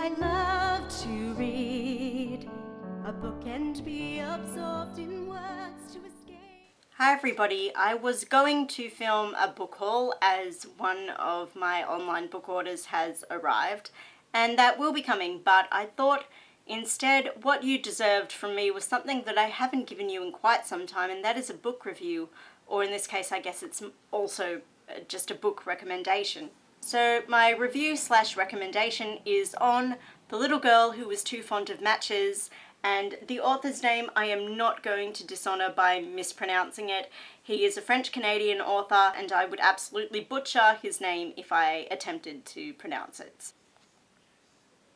I love to read a book and be absorbed in words to escape. Hi everybody, I was going to film a book haul as one of my online book orders has arrived, and that will be coming, but I thought instead what you deserved from me was something that I haven't given you in quite some time, and that is a book review, or in this case I guess it's also just a book recommendation. So my review slash recommendation is on The Little Girl Who Was Too Fond of Matches, and the author's name I am not going to dishonor by mispronouncing it. He is a French-Canadian author and I would absolutely butcher his name if I attempted to pronounce it.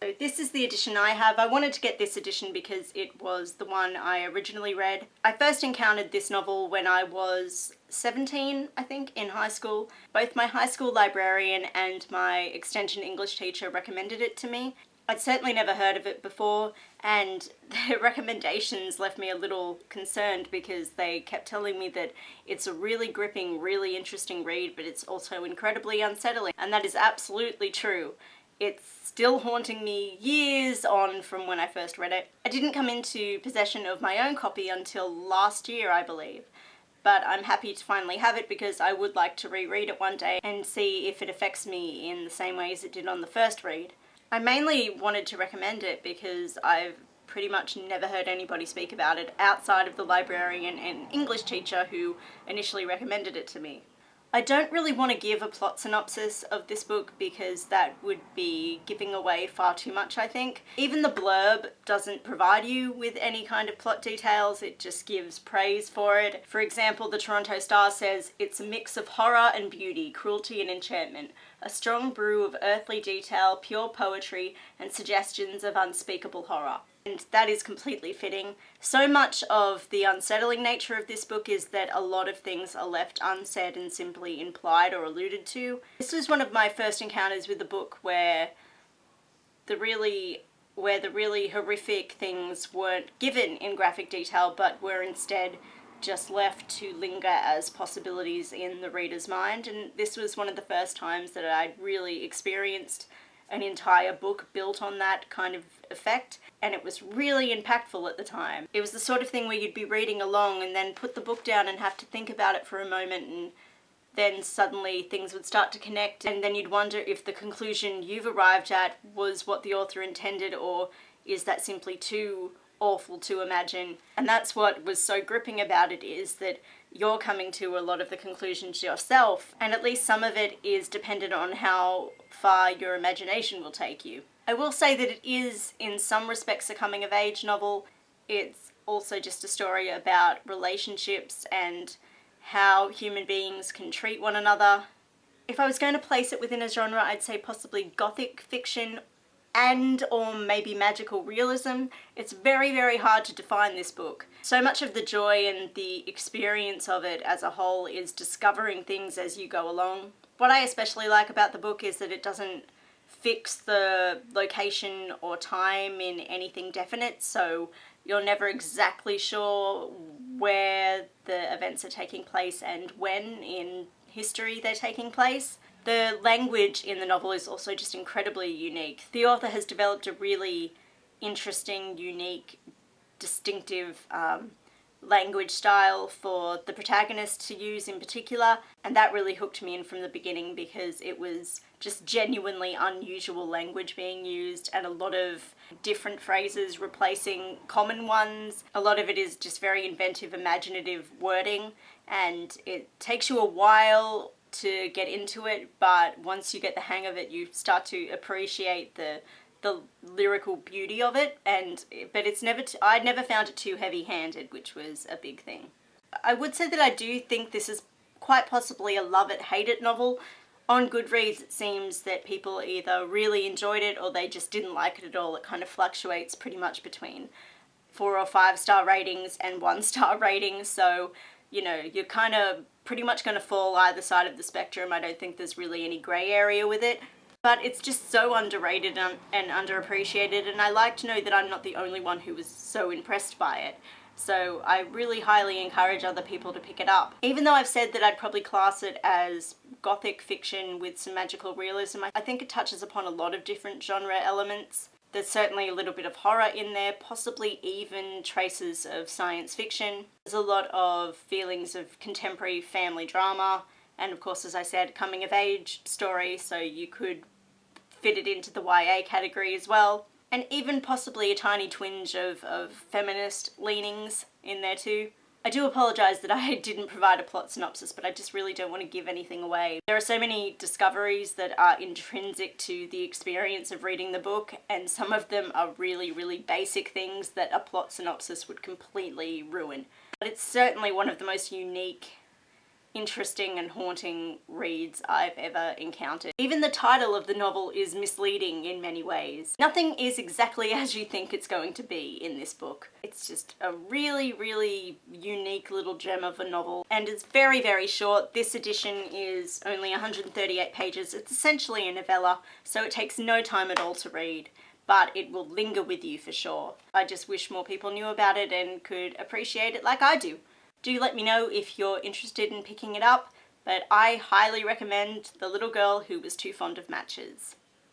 So this is the edition I have. I wanted to get this edition because it was the one I originally read. I first encountered this novel when I was 17, I think, in high school. Both my high school librarian and my extension English teacher recommended it to me. I'd certainly never heard of it before, and their recommendations left me a little concerned because they kept telling me that it's a really gripping, really interesting read, but it's also incredibly unsettling, and that is absolutely true. It's still haunting me years on from when I first read it. I didn't come into possession of my own copy until last year, I believe, but I'm happy to finally have it because I would like to reread it one day and see if it affects me in the same way as it did on the first read. I mainly wanted to recommend it because I've pretty much never heard anybody speak about it outside of the librarian and English teacher who initially recommended it to me. I don't really want to give a plot synopsis of this book because that would be giving away far too much, I think. Even the blurb doesn't provide you with any kind of plot details, it just gives praise for it. For example, the Toronto Star says, "It's a mix of horror and beauty, cruelty and enchantment, a strong brew of earthly detail, pure poetry, and suggestions of unspeakable horror." And that is completely fitting. So much of the unsettling nature of this book is that a lot of things are left unsaid and simply implied or alluded to. This was one of my first encounters with the book where the really horrific things weren't given in graphic detail but were instead just left to linger as possibilities in the reader's mind. And this was one of the first times that I'd really experienced an entire book built on that kind of effect, and it was really impactful at the time. It was the sort of thing where you'd be reading along and then put the book down and have to think about it for a moment, and then suddenly things would start to connect, and then you'd wonder if the conclusion you've arrived at was what the author intended, or is that simply too awful to imagine. And that's what was so gripping about it, is that you're coming to a lot of the conclusions yourself, and at least some of it is dependent on how far your imagination will take you. I will say that it is, in some respects, a coming-of-age novel. It's also just a story about relationships and how human beings can treat one another. If I was going to place it within a genre, I'd say possibly gothic fiction and or maybe magical realism. It's very, very hard to define this book. So much of the joy and the experience of it as a whole is discovering things as you go along. What I especially like about the book is that it doesn't fix the location or time in anything definite, so you're never exactly sure where the events are taking place and when in history they're taking place. The language in the novel is also just incredibly unique. The author has developed a really interesting, unique, distinctive language style for the protagonist to use in particular, and that really hooked me in from the beginning because it was just genuinely unusual language being used and a lot of different phrases replacing common ones. A lot of it is just very inventive, imaginative wording, and it takes you a while to get into it, but once you get the hang of it you start to appreciate the lyrical beauty of it, but it's never I'd never found it too heavy-handed, which was a big thing. I would say that I do think this is quite possibly a love it, hate it novel. On Goodreads it seems that people either really enjoyed it or they just didn't like it at all. It kind of fluctuates pretty much between 4 or 5 star ratings and 1 star ratings, so you know, you're kind of pretty much going to fall either side of the spectrum. I don't think there's really any grey area with it. But it's just so underrated and underappreciated, and I like to know that I'm not the only one who was so impressed by it. So I really highly encourage other people to pick it up. Even though I've said that I'd probably class it as gothic fiction with some magical realism, I think it touches upon a lot of different genre elements. There's certainly a little bit of horror in there, possibly even traces of science fiction. There's a lot of feelings of contemporary family drama, and of course, as I said, coming of age story, so you could fit it into the YA category as well. And even possibly a tiny twinge of feminist leanings in there too. I do apologise that I didn't provide a plot synopsis, but I just really don't want to give anything away. There are so many discoveries that are intrinsic to the experience of reading the book, and some of them are really, really basic things that a plot synopsis would completely ruin. But it's certainly one of the most unique, interesting and haunting reads I've ever encountered. Even the title of the novel is misleading in many ways. Nothing is exactly as you think it's going to be in this book. It's just a really, really unique little gem of a novel, and it's very, very short. This edition is only 138 pages. It's essentially a novella, so it takes no time at all to read, but it will linger with you for sure. I just wish more people knew about it and could appreciate it like I do. Do let me know if you're interested in picking it up, but I highly recommend The Little Girl Who Was Too Fond of Matches.